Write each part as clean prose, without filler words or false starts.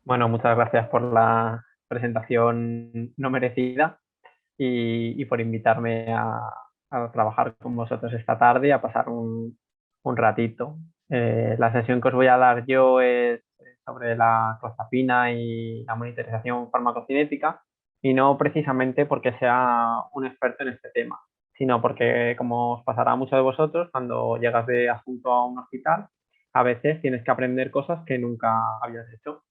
Bueno, muchas gracias por la presentación no merecida y por invitarme a trabajar con vosotros esta tarde y a pasar un ratito. La sesión que os voy a dar yo es sobre la clozapina y la monitorización farmacocinética, y no precisamente porque sea un experto en este tema, sino porque, como os pasará a muchos de vosotros, cuando llegas de asunto a un hospital, a veces tienes que aprender cosas que nunca habías hecho.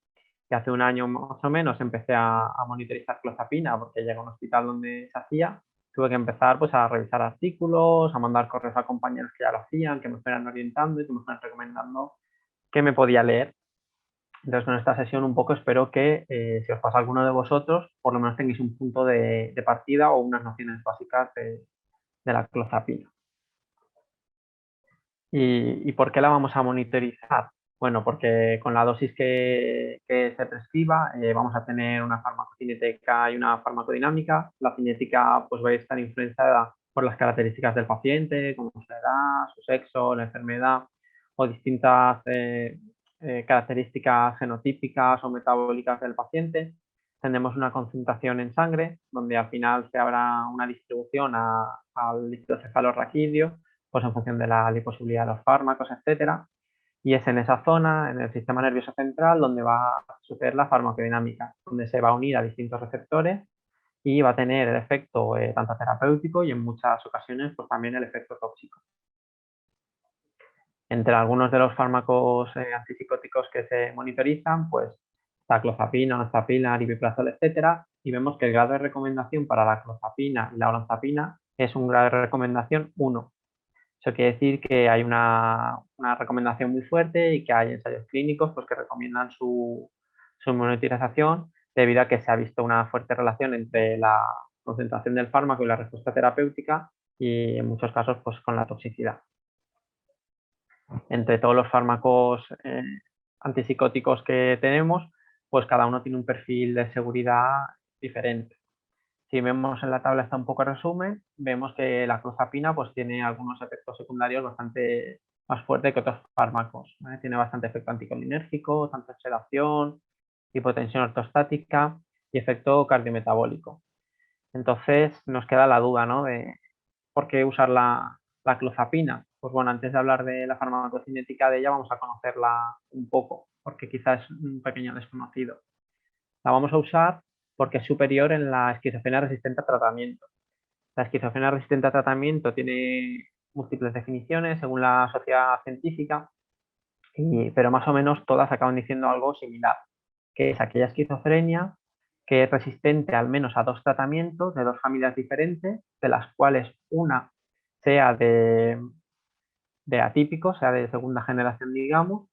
Y hace un año más o menos empecé a monitorizar clozapina porque llegué a un hospital donde se hacía. Tuve que empezar pues a revisar artículos, a mandar correos a compañeros que ya lo hacían, que me fueran orientando y que me fueran recomendando qué me podía leer. Entonces, con esta sesión un poco espero que, si os pasa a alguno de vosotros, por lo menos tengáis un punto de partida o unas nociones básicas de la clozapina. ¿Y por qué la vamos a monitorizar? Bueno, porque con la dosis que se prescriba vamos a tener una farmacocinética y una farmacodinámica. La cinética pues va a estar influenciada por las características del paciente, como su edad, su sexo, la enfermedad o distintas características genotípicas o metabólicas del paciente. Tendremos una concentración en sangre, donde al final se habrá una distribución al líquido cefalorraquídeo, pues en función de la liposibilidad de los fármacos, etcétera. Y es en esa zona, en el sistema nervioso central, donde va a suceder la farmacodinámica, donde se va a unir a distintos receptores y va a tener el efecto tanto terapéutico y en muchas ocasiones pues también el efecto tóxico. Entre algunos de los fármacos antipsicóticos que se monitorizan, pues está clozapina, olanzapina, aripiprazol, etcétera, y vemos que el grado de recomendación para la clozapina y la olanzapina es un grado de recomendación 1. Eso quiere decir que hay una recomendación muy fuerte y que hay ensayos clínicos pues, que recomiendan su monitorización debido a que se ha visto una fuerte relación entre la concentración del fármaco y la respuesta terapéutica y en muchos casos pues, con la toxicidad. Entre todos los fármacos antipsicóticos que tenemos, pues cada uno tiene un perfil de seguridad diferente. Si vemos en la tabla está un poco resumen, vemos que la clozapina pues, tiene algunos efectos secundarios bastante más fuertes que otros fármacos, ¿vale? Tiene bastante efecto anticolinérgico, tanto en sedación, hipotensión ortostática y efecto cardiometabólico. Entonces nos queda la duda, ¿no? De por qué usar la clozapina. Pues bueno, antes de hablar de la farmacocinética de ella, vamos a conocerla un poco, porque quizás es un pequeño desconocido. La vamos a usar porque es superior en la esquizofrenia resistente a tratamiento. La esquizofrenia resistente a tratamiento tiene múltiples definiciones según la sociedad científica, pero más o menos todas acaban diciendo algo similar, que es aquella esquizofrenia que es resistente al menos a dos tratamientos de dos familias diferentes, de las cuales una sea de atípico, sea de segunda generación, digamos,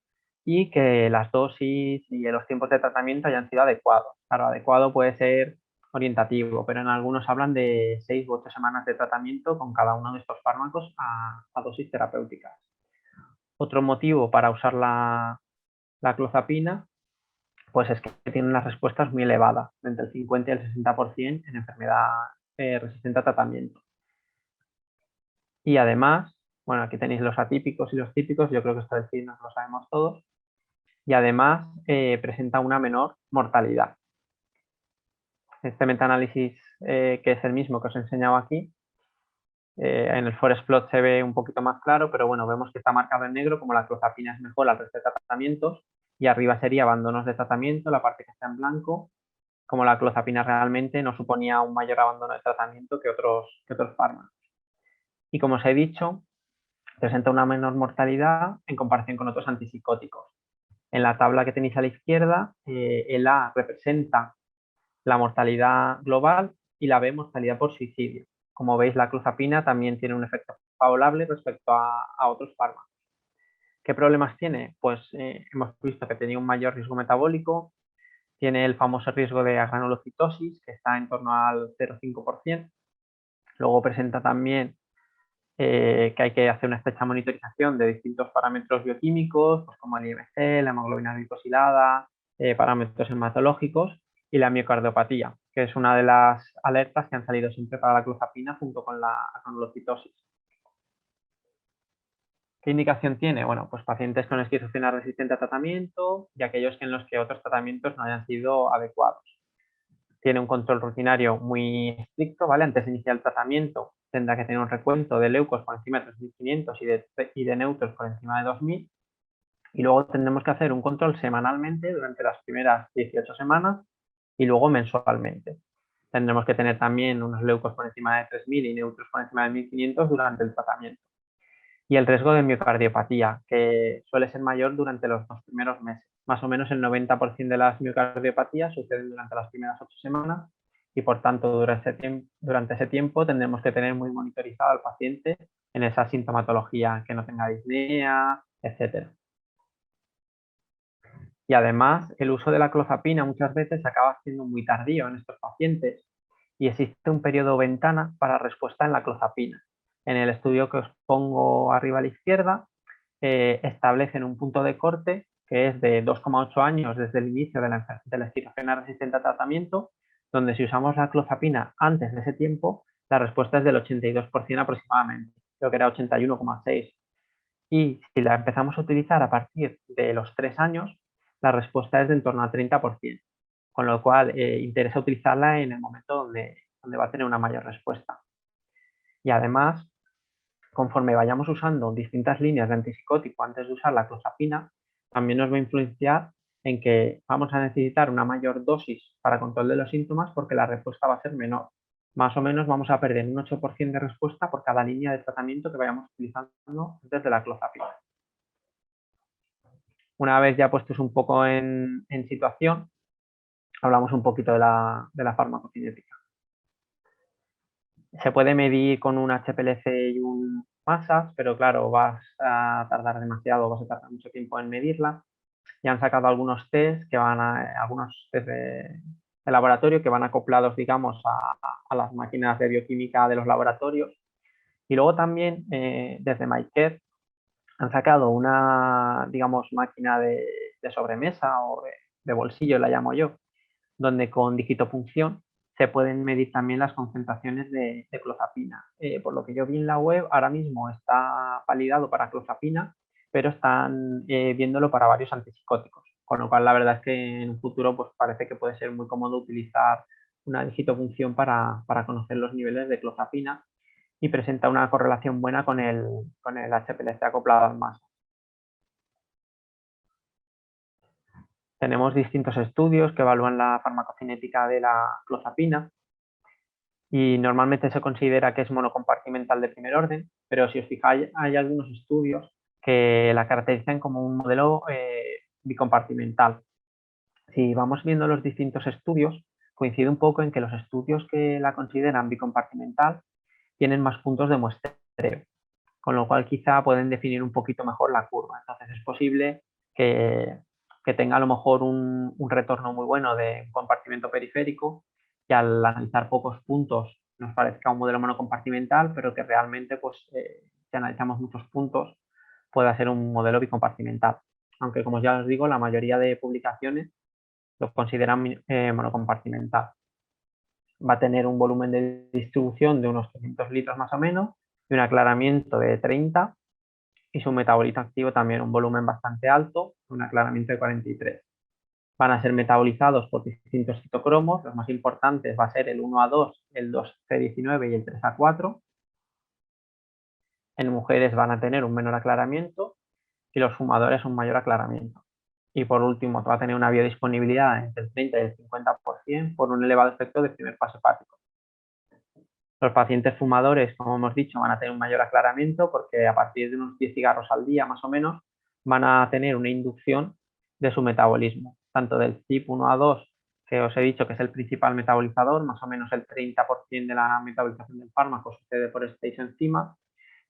y que las dosis y los tiempos de tratamiento hayan sido adecuados. Claro, adecuado puede ser orientativo, pero en algunos hablan de 6 u 8 semanas de tratamiento con cada uno de estos fármacos a dosis terapéuticas. Otro motivo para usar la clozapina pues es que tiene unas respuestas muy elevadas, entre el 50 y el 60% en enfermedad resistente a tratamiento. Y además, bueno, aquí tenéis los atípicos y los típicos, yo creo que esto del signo lo sabemos todos, y además presenta una menor mortalidad. Este metaanálisis, que es el mismo que os he enseñado aquí, en el forest plot se ve un poquito más claro, pero bueno, vemos que está marcado en negro como la clozapina es mejor al resto de tratamientos, y arriba sería abandonos de tratamiento, la parte que está en blanco, como la clozapina realmente no suponía un mayor abandono de tratamiento que otros fármacos. Y como os he dicho, presenta una menor mortalidad en comparación con otros antipsicóticos. En la tabla que tenéis a la izquierda, el A representa la mortalidad global y la B mortalidad por suicidio. Como veis, la clozapina también tiene un efecto favorable respecto a otros fármacos. ¿Qué problemas tiene? Pues hemos visto que tenía un mayor riesgo metabólico, tiene el famoso riesgo de agranulocitosis, que está en torno al 0,5%. Luego presenta también que hay que hacer una estrecha monitorización de distintos parámetros bioquímicos, pues como el IMC, la hemoglobina glicosilada, parámetros hematológicos y la miocardiopatía, que es una de las alertas que han salido siempre para la clozapina junto con la granulocitosis. ¿Qué indicación tiene? Bueno, pues pacientes con esquizofrenia resistente a tratamiento y aquellos en los que otros tratamientos no hayan sido adecuados. Tiene un control rutinario muy estricto, ¿vale? Antes de iniciar el tratamiento tendrá que tener un recuento de leucos por encima de 3.500 y de neutros por encima de 2.000. Y luego tendremos que hacer un control semanalmente durante las primeras 18 semanas y luego mensualmente. Tendremos que tener también unos leucos por encima de 3.000 y neutros por encima de 1.500 durante el tratamiento. Y el riesgo de miocardiopatía, que suele ser mayor durante los 2 primeros meses. Más o menos el 90% de las miocardiopatías suceden durante las primeras 8 semanas y por tanto durante ese tiempo tendremos que tener muy monitorizado al paciente en esa sintomatología, que no tenga disnea, etc. Y además el uso de la clozapina muchas veces acaba siendo muy tardío en estos pacientes y existe un periodo ventana para respuesta en la clozapina. En el estudio que os pongo arriba a la izquierda, establecen un punto de corte que es de 2,8 años desde el inicio de la esquizofrenia resistente a tratamiento, donde si usamos la clozapina antes de ese tiempo, la respuesta es del 82% aproximadamente, creo que era 81,6. Y si la empezamos a utilizar a partir de los 3 años, la respuesta es de en torno al 30%, con lo cual interesa utilizarla en el momento donde va a tener una mayor respuesta. Y además, conforme vayamos usando distintas líneas de antipsicótico antes de usar la clozapina, también nos va a influenciar en que vamos a necesitar una mayor dosis para control de los síntomas porque la respuesta va a ser menor. Más o menos vamos a perder un 8% de respuesta por cada línea de tratamiento que vayamos utilizando antes de la clozapina. Una vez ya puestos un poco en situación, hablamos un poquito de la farmacocinética. Se puede medir con un HPLC y un masas, pero claro, vas a tardar demasiado, vas a tardar mucho tiempo en medirla. Ya han sacado algunos test algunos test de laboratorio que van acoplados, digamos, a las máquinas de bioquímica de los laboratorios. Y luego también desde MyCare han sacado una, digamos, máquina de sobremesa o de bolsillo, la llamo yo, donde con digitopunción se pueden medir también las concentraciones de clozapina. Por lo que yo vi en la web, ahora mismo está validado para clozapina, pero están viéndolo para varios antipsicóticos. Con lo cual, la verdad es que en un futuro pues, parece que puede ser muy cómodo utilizar una digitopunción para conocer los niveles de clozapina y presenta una correlación buena con el HPLC acoplado al MAS. Tenemos distintos estudios que evalúan la farmacocinética de la clozapina y normalmente se considera que es monocompartimental de primer orden, pero si os fijáis hay algunos estudios que la caracterizan como un modelo bicompartimental. Si vamos viendo los distintos estudios, coincide un poco en que los estudios que la consideran bicompartimental tienen más puntos de muestreo, con lo cual quizá pueden definir un poquito mejor la curva. Entonces es posible que tenga a lo mejor un retorno muy bueno de un compartimento periférico y al analizar pocos puntos nos parezca un modelo monocompartimental, pero que realmente, pues, si analizamos muchos puntos, pueda ser un modelo bicompartimental. Aunque, como ya os digo, la mayoría de publicaciones lo consideran monocompartimental. Va a tener un volumen de distribución de unos 300 litros más o menos y un aclaramiento de 30 y su metabolito activo también un volumen bastante alto, un aclaramiento de 43. Van a ser metabolizados por distintos citocromos, los más importantes va a ser el 1A2, el 2C19 y el 3A4. En mujeres van a tener un menor aclaramiento y los fumadores un mayor aclaramiento. Y por último, va a tener una biodisponibilidad entre el 30 y el 50% por un elevado efecto de primer paso hepático. Los pacientes fumadores, como hemos dicho, van a tener un mayor aclaramiento porque a partir de unos 10 cigarros al día más o menos van a tener una inducción de su metabolismo, tanto del CYP1A2, que os he dicho que es el principal metabolizador, más o menos el 30% de la metabolización del fármaco sucede por esta enzima,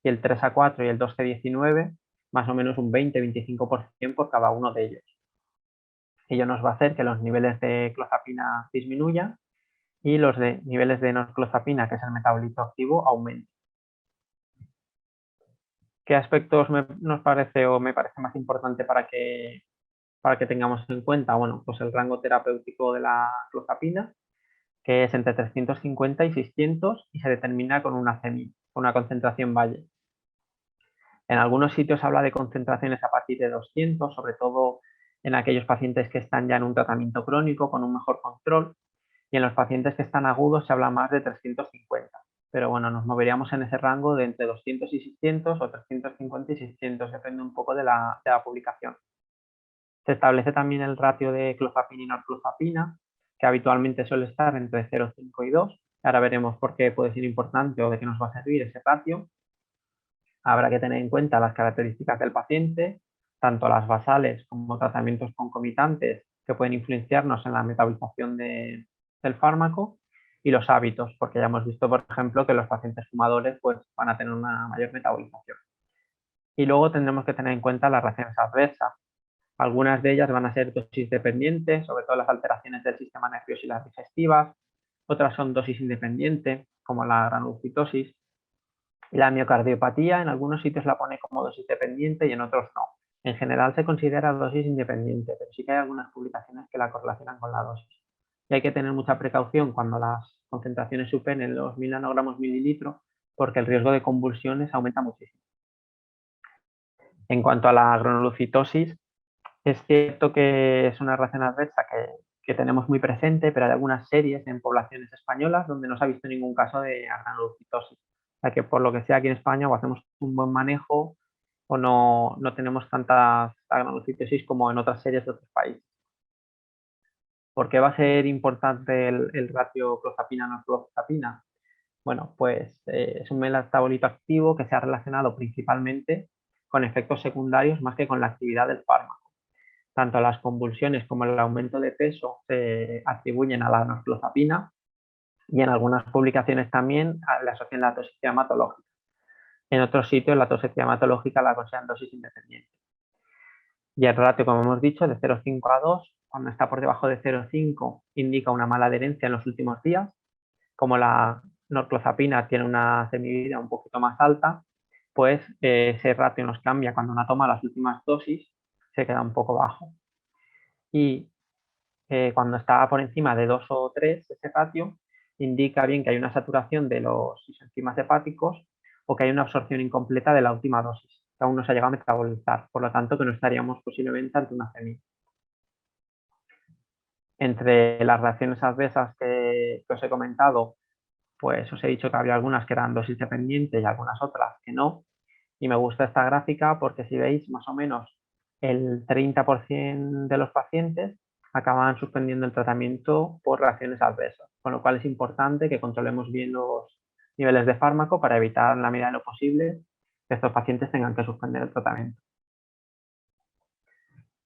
y el 3A4 y el 2C19, más o menos un 20-25% por cada uno de ellos. Ello nos va a hacer que los niveles de clozapina disminuyan y los niveles de norclozapina, que es el metabolito activo, aumenten. ¿Qué aspectos nos parece o me parece más importante para que tengamos en cuenta? Bueno, pues el rango terapéutico de la clozapina, que es entre 350 y 600 y se determina con una CMI, con una concentración valle. En algunos sitios habla de concentraciones a partir de 200, sobre todo en aquellos pacientes que están ya en un tratamiento crónico con un mejor control, y en los pacientes que están agudos se habla más de 350. Pero bueno, nos moveríamos en ese rango de entre 200 y 600 o 350 y 600, depende un poco de la publicación. Se establece también el ratio de clozapina y norclozapina, que habitualmente suele estar entre 0,5 y 2. Ahora veremos por qué puede ser importante o de qué nos va a servir ese ratio. Habrá que tener en cuenta las características del paciente, tanto las basales como tratamientos concomitantes que pueden influenciarnos en la metabolización del fármaco, y los hábitos, porque ya hemos visto, por ejemplo, que los pacientes fumadores pues, van a tener una mayor metabolización. Y luego tendremos que tener en cuenta las reacciones adversas. Algunas de ellas van a ser dosis dependientes, sobre todo las alteraciones del sistema nervioso y las digestivas. Otras son dosis independientes, como la granulocitosis. La miocardiopatía en algunos sitios la pone como dosis dependiente y en otros no. En general se considera dosis independiente, pero sí que hay algunas publicaciones que la correlacionan con la dosis. Y hay que tener mucha precaución cuando las concentraciones superen los 1000 nanogramos mililitro, porque el riesgo de convulsiones aumenta muchísimo. En cuanto a la granulocitosis, es cierto que es una reacción adversa que tenemos muy presente, pero hay algunas series en poblaciones españolas donde no se ha visto ningún caso de granulocitosis. O sea que por lo que sea aquí en España o hacemos un buen manejo o no tenemos tanta granulocitosis como en otras series de otros países. ¿Por qué va a ser importante el ratio clozapina-norclozapina? Bueno, pues es un metabolito activo que se ha relacionado principalmente con efectos secundarios más que con la actividad del fármaco. Tanto las convulsiones como el aumento de peso se atribuyen a la norclozapina, y en algunas publicaciones también le asocian la toxicidad hematológica. En otros sitios la toxicidad hematológica la consideran dosis independiente. Y el ratio, como hemos dicho, de 0,5 a 2, cuando está por debajo de 0,5 indica una mala adherencia en los últimos días. Como la norclozapina tiene una semivida un poquito más alta, pues ese ratio nos cambia cuando una toma las últimas dosis, se queda un poco bajo. Y cuando está por encima de 2 o 3, ese ratio indica bien que hay una saturación de los isoenzimas hepáticos o que hay una absorción incompleta de la última dosis, que aún no se ha llegado a metabolizar, por lo tanto que no estaríamos posiblemente ante una CEMI. Entre las reacciones adversas que os he comentado, pues os he dicho que había algunas que eran dosis dependientes y algunas otras que no. Y me gusta esta gráfica porque si veis más o menos el 30% de los pacientes acaban suspendiendo el tratamiento por reacciones adversas, con lo cual es importante que controlemos bien los niveles de fármaco para evitar en la medida de lo posible que estos pacientes tengan que suspender el tratamiento.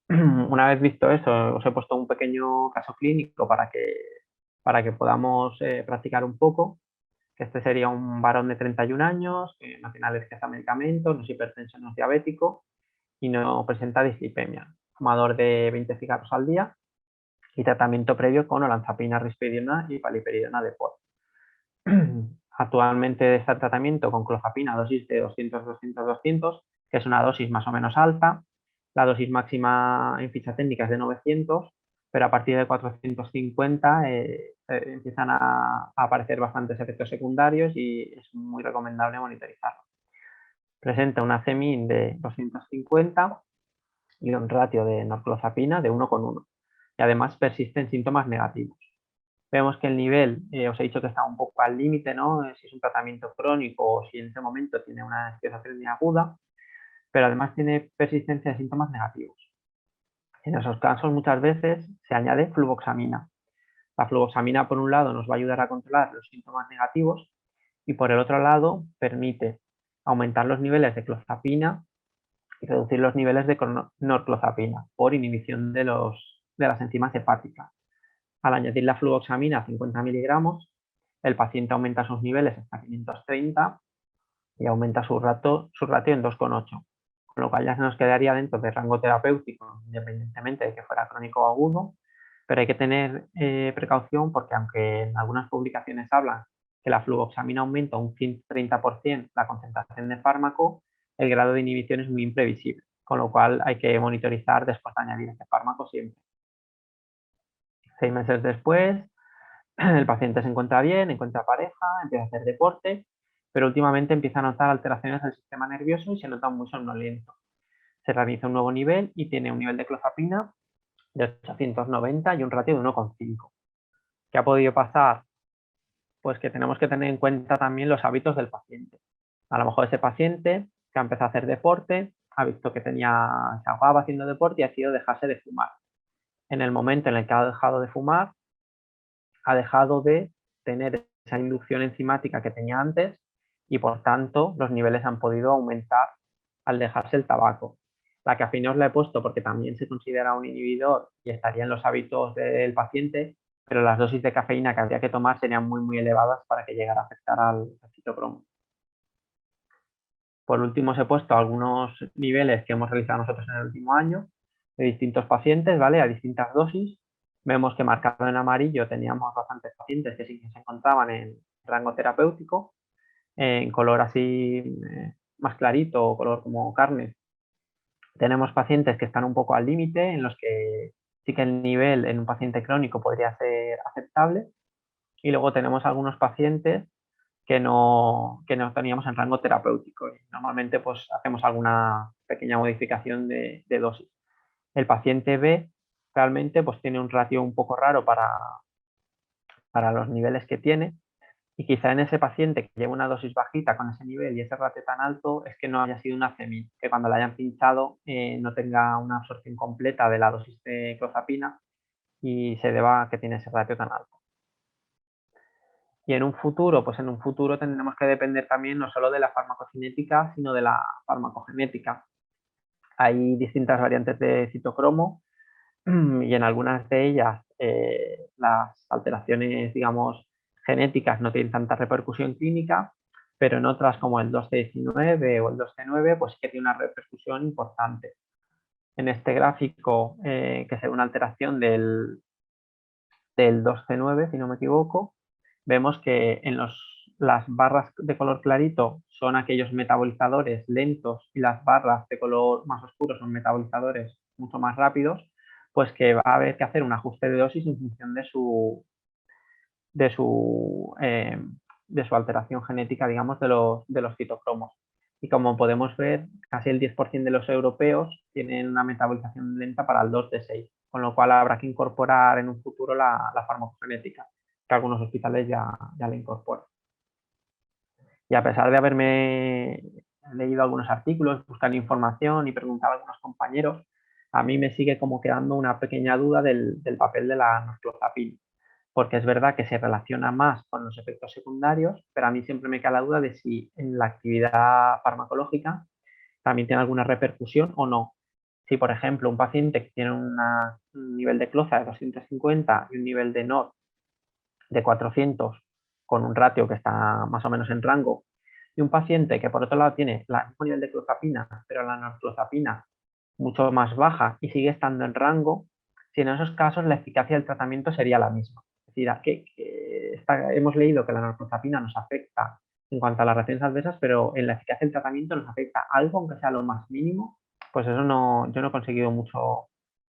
Una vez visto eso, os he puesto un pequeño caso clínico para que podamos practicar un poco. Este sería un varón de 31 años, que no tiene alergias a medicamentos, no es hipertenso, no es diabético y no presenta dislipemia. Fumador de 20 cigarros al día y tratamiento previo con olanzapina, risperidona y paliperidona de POD. Actualmente está el tratamiento con clozapina, dosis de 200-200-200, que es una dosis más o menos alta. La dosis máxima en ficha técnica es de 900, pero a partir de 450 empiezan a aparecer bastantes efectos secundarios y es muy recomendable monitorizarlo. Presenta una CEMIN de 250 y un ratio de norclozapina de 1,1. Y además persisten síntomas negativos. Vemos que el nivel, os he dicho que está un poco al límite, ¿no? Si es un tratamiento crónico o si en ese momento tiene una esquizofrenia aguda, pero además tiene persistencia de síntomas negativos. En esos casos muchas veces se añade fluvoxamina. La fluvoxamina, por un lado, nos va a ayudar a controlar los síntomas negativos y por el otro lado permite aumentar los niveles de clozapina y reducir los niveles de norclozapina por inhibición de las enzimas hepáticas. Al añadir la fluvoxamina a 50 miligramos, el paciente aumenta sus niveles hasta 530 y aumenta su ratio en 2,8, con lo cual ya se nos quedaría dentro del rango terapéutico, independientemente de que fuera crónico o agudo, pero hay que tener precaución porque aunque en algunas publicaciones hablan que la fluvoxamina aumenta un 130% la concentración de fármaco, el grado de inhibición es muy imprevisible, con lo cual hay que monitorizar después de añadir este fármaco siempre. 6 meses después, el paciente se encuentra bien, encuentra pareja, empieza a hacer deporte pero últimamente empieza a notar alteraciones del sistema nervioso y se nota muy somnoliento. Se realiza un nuevo nivel y tiene un nivel de clozapina de 890 y un ratio de 1,5. ¿Qué ha podido pasar? Pues que tenemos que tener en cuenta también los hábitos del paciente. A lo mejor ese paciente que ha empezado a hacer deporte, ha visto que se ahogaba haciendo deporte y ha decidido dejarse de fumar. En el momento en el que ha dejado de fumar, ha dejado de tener esa inducción enzimática que tenía antes y por tanto los niveles han podido aumentar al dejarse el tabaco. La cafeína os la he puesto porque también se considera un inhibidor y estaría en los hábitos del paciente, pero las dosis de cafeína que habría que tomar serían muy elevadas para que llegara a afectar al citocromo. Por último, os he puesto algunos niveles que hemos realizado nosotros en el último año de distintos pacientes, ¿vale? A distintas dosis. Vemos que marcado en amarillo teníamos bastantes pacientes que sí que se encontraban en rango terapéutico, en color así más clarito o color como carne. Tenemos pacientes que están un poco al límite, en los que sí que el nivel en un paciente crónico podría ser aceptable. Y luego tenemos algunos pacientes que no teníamos en rango terapéutico. Y normalmente pues hacemos alguna pequeña modificación de dosis. El paciente B realmente pues tiene un ratio un poco raro para los niveles que tiene y quizá en ese paciente que lleva una dosis bajita con ese nivel y ese ratio tan alto es que no haya sido una CEMI, que cuando la hayan pinchado no tenga una absorción completa de la dosis de clozapina y se deba a que tiene ese ratio tan alto. Y en un futuro, pues en un futuro tendremos que depender también no solo de la farmacocinética, sino de la farmacogenética. Hay distintas variantes de citocromo y en algunas de ellas las alteraciones, digamos, genéticas no tienen tanta repercusión clínica, pero en otras como el 2C19 o el 2C9, pues sí que tiene una repercusión importante. En este gráfico, que se ve una alteración del 2C9, si no me equivoco, vemos que en las barras de color clarito son aquellos metabolizadores lentos y las barras de color más oscuro son metabolizadores mucho más rápidos, pues que va a haber que hacer un ajuste de dosis en función de su, eh, de su alteración genética, digamos, de los citocromos. Y como podemos ver, casi el 10% de los europeos tienen una metabolización lenta para el 2D6, con lo cual habrá que incorporar en un futuro la farmacogenética, que algunos hospitales ya la incorporan. Y a pesar de haberme leído algunos artículos, buscar información y preguntar a algunos compañeros, a mí me sigue como quedando una pequeña duda del papel de la norclozapina, porque es verdad que se relaciona más con los efectos secundarios, pero a mí siempre me queda la duda de si en la actividad farmacológica también tiene alguna repercusión o no. Si, por ejemplo, un paciente que tiene un nivel de cloza de 250 y un nivel de NOR de 400 con un ratio que está más o menos en rango, y un paciente que por otro lado tiene el mismo nivel de clozapina, pero la norclozapina mucho más baja y sigue estando en rango, si en esos casos la eficacia del tratamiento sería la misma. Es decir, hemos leído que la norclozapina nos afecta en cuanto a las reacciones adversas, pero en la eficacia del tratamiento nos afecta algo, aunque sea lo más mínimo, pues eso no, yo no he conseguido mucho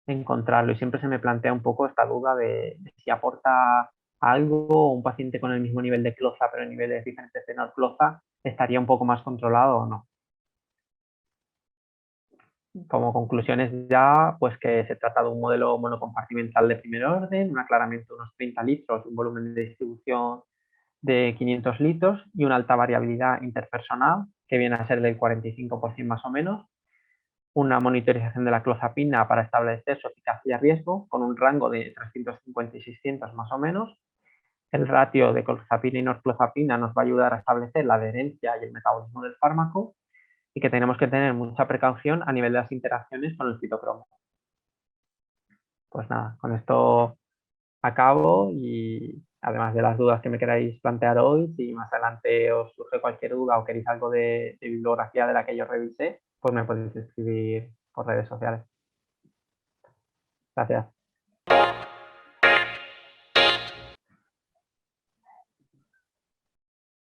encontrarlo y siempre se me plantea un poco esta duda de si aporta algo o un paciente con el mismo nivel de cloza pero en niveles diferentes de norcloza estaría un poco más controlado o no. Como conclusiones ya, pues que se trata de un modelo monocompartimental de primer orden, un aclaramiento de unos 30 litros, un volumen de distribución de 500 litros y una alta variabilidad interpersonal, que viene a ser del 45% más o menos, una monitorización de la clozapina para establecer su eficacia y riesgo, con un rango de 350 y 600 más o menos. El ratio de clozapina y norclozapina nos va a ayudar a establecer la adherencia y el metabolismo del fármaco y que tenemos que tener mucha precaución a nivel de las interacciones con el citocromo. Pues nada, con esto acabo y además de las dudas que me queráis plantear hoy, si más adelante os surge cualquier duda o queréis algo de bibliografía de la que yo revisé, pues me podéis escribir por redes sociales. Gracias.